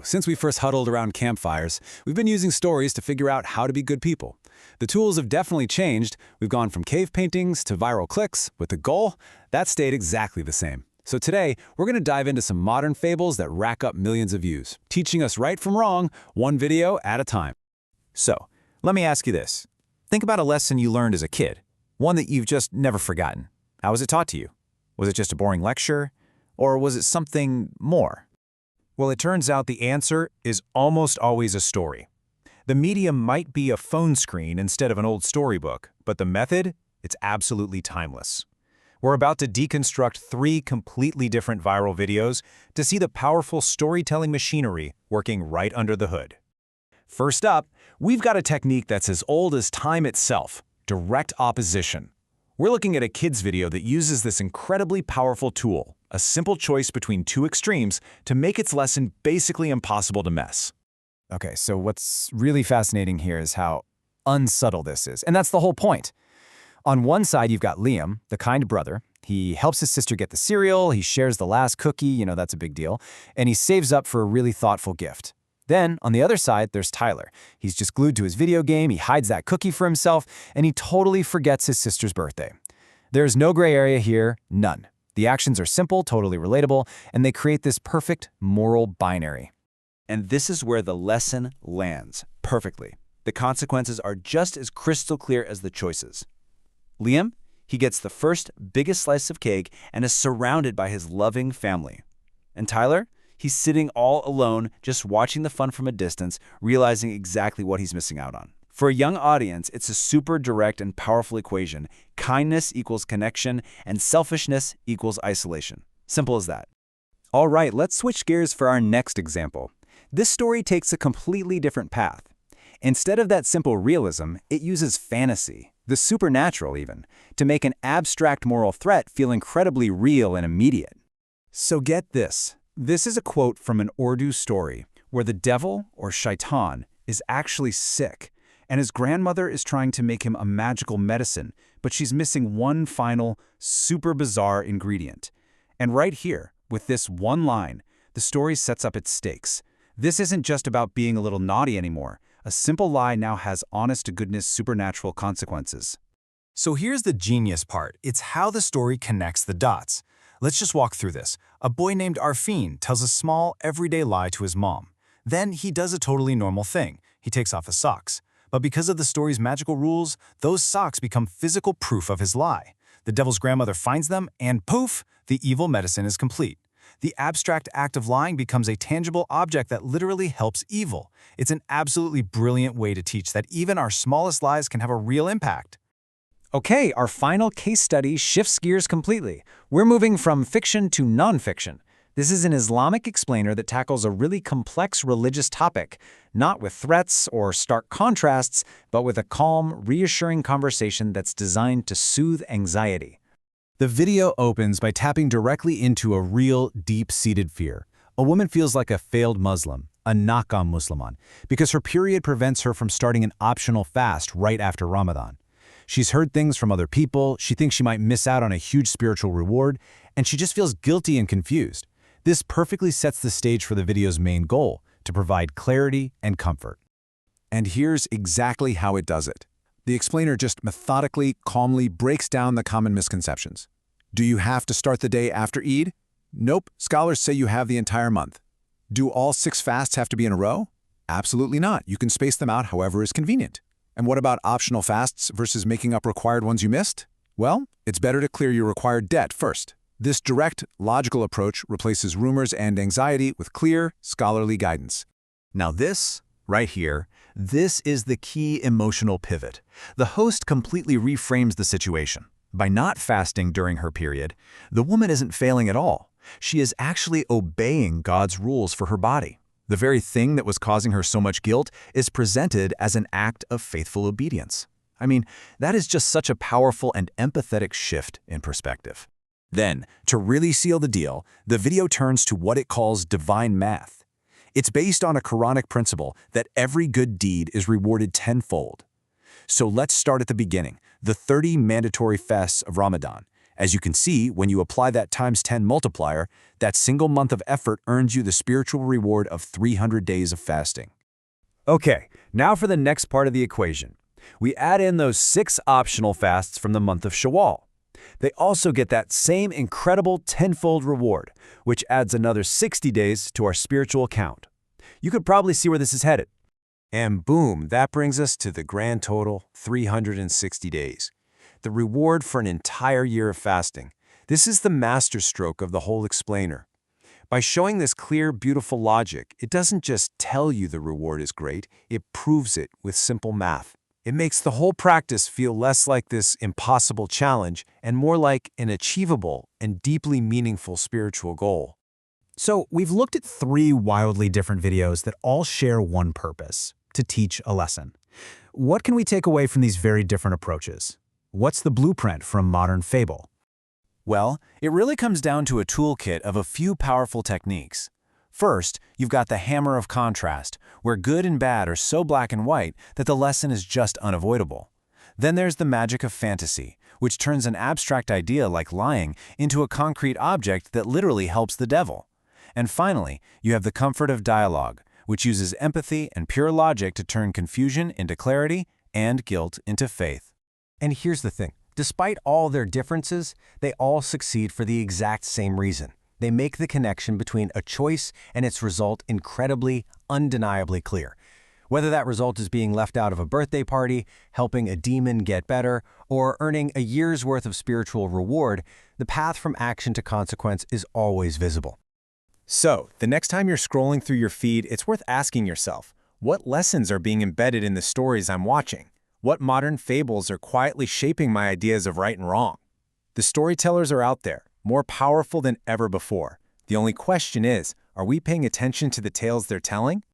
Since we first huddled around campfires, we've been using stories to figure out how to be good people. The tools have definitely changed. We've gone from cave paintings to viral clicks, with the goal that stayed exactly the same. So today, we're going to dive into some modern fables that rack up millions of views, teaching us right from wrong, one video at a time. So, let me ask you this. Think about a lesson you learned as a kid, one that you've just never forgotten. How was it taught to you? Was it just a boring lecture? Or was it something more? Well, it turns out the answer is almost always a story. The medium might be a phone screen instead of an old storybook, but the method, it's absolutely timeless. We're about to deconstruct 3 completely different viral videos to see the powerful storytelling machinery working right under the hood. First up, we've got a technique that's as old as time itself, direct opposition. We're looking at a kid's video that uses this incredibly powerful tool, a simple choice between 2 extremes, to make its lesson basically impossible to mess. Okay, so what's really fascinating here is how unsubtle this is, and that's the whole point. On one side, you've got Liam, the kind brother. He helps his sister get the cereal, he shares the last cookie, that's a big deal, and he saves up for a really thoughtful gift. Then, on the other side, there's Tyler. He's just glued to his video game, he hides that cookie for himself, and he totally forgets his sister's birthday. There's no gray area here, none. The actions are simple, totally relatable, and they create this perfect moral binary. And this is where the lesson lands perfectly. The consequences are just as crystal clear as the choices. Liam, he gets the first biggest slice of cake and is surrounded by his loving family. And Tyler, he's sitting all alone, just watching the fun from a distance, realizing exactly what he's missing out on. For a young audience, it's a super direct and powerful equation. Kindness equals connection, and selfishness equals isolation. Simple as that. All right, let's switch gears for our next example. This story takes a completely different path. Instead of that simple realism, it uses fantasy, the supernatural even, to make an abstract moral threat feel incredibly real and immediate. So get this. This is a quote from an Urdu story where the devil, or shaitan, is actually sick, and his grandmother is trying to make him a magical medicine, but she's missing one final, super bizarre ingredient. And right here, with this one line, the story sets up its stakes. This isn't just about being a little naughty anymore. A simple lie now has honest-to-goodness supernatural consequences. So here's the genius part. It's how the story connects the dots. Let's just walk through this. A boy named Arfin tells a small, everyday lie to his mom. Then he does a totally normal thing. He takes off his socks. But because of the story's magical rules, those socks become physical proof of his lie. The devil's grandmother finds them, and poof, the evil medicine is complete. The abstract act of lying becomes a tangible object that literally helps evil. It's an absolutely brilliant way to teach that even our smallest lies can have a real impact. Okay, our final case study shifts gears completely. We're moving from fiction to nonfiction. This is an Islamic explainer that tackles a really complex religious topic, not with threats or stark contrasts, but with a calm, reassuring conversation that's designed to soothe anxiety. The video opens by tapping directly into a real, deep-seated fear. A woman feels like a failed Muslim, a knock-on Musliman, because her period prevents her from starting an optional fast right after Ramadan. She's heard things from other people, she thinks she might miss out on a huge spiritual reward, and she just feels guilty and confused. This perfectly sets the stage for the video's main goal, to provide clarity and comfort. And here's exactly how it does it. The explainer just methodically, calmly breaks down the common misconceptions. Do you have to start the day after Eid? Nope, scholars say you have the entire month. Do all 6 fasts have to be in a row? Absolutely not. You can space them out however is convenient. And what about optional fasts versus making up required ones you missed? Well, it's better to clear your required debt first. This direct, logical approach replaces rumors and anxiety with clear, scholarly guidance. Now this, right here, this is the key emotional pivot. The host completely reframes the situation. By not fasting during her period, the woman isn't failing at all. She is actually obeying God's rules for her body. The very thing that was causing her so much guilt is presented as an act of faithful obedience. I mean, that is just such a powerful and empathetic shift in perspective. Then, to really seal the deal, the video turns to what it calls divine math. It's based on a Quranic principle that every good deed is rewarded tenfold. So let's start at the beginning, the 30 mandatory fasts of Ramadan. As you can see, when you apply that times 10 multiplier, that single month of effort earns you the spiritual reward of 300 days of fasting. Okay, now for the next part of the equation. We add in those 6 optional fasts from the month of Shawwal. They also get that same incredible tenfold reward, which adds another 60 days to our spiritual account. You could probably see where this is headed. And boom, that brings us to the grand total, 360 days. The reward for an entire year of fasting. This is the masterstroke of the whole explainer. By showing this clear, beautiful logic, it doesn't just tell you the reward is great, it proves it with simple math. It makes the whole practice feel less like this impossible challenge and more like an achievable and deeply meaningful spiritual goal. So we've looked at 3 wildly different videos that all share one purpose: to teach a lesson. What can we take away from these very different approaches? What's the blueprint from Modern Fable? Well, it really comes down to a toolkit of a few powerful techniques. First, you've got the hammer of contrast, where good and bad are so black and white that the lesson is just unavoidable. Then there's the magic of fantasy, which turns an abstract idea like lying into a concrete object that literally helps the devil. And finally, you have the comfort of dialogue, which uses empathy and pure logic to turn confusion into clarity and guilt into faith. And here's the thing. Despite all their differences, they all succeed for the exact same reason. They make the connection between a choice and its result incredibly, undeniably clear. Whether that result is being left out of a birthday party, helping a demon get better, or earning a year's worth of spiritual reward, the path from action to consequence is always visible. So, the next time you're scrolling through your feed, it's worth asking yourself, what lessons are being embedded in the stories I'm watching? What modern fables are quietly shaping my ideas of right and wrong? The storytellers are out there, more powerful than ever before. The only question is, are we paying attention to the tales they're telling?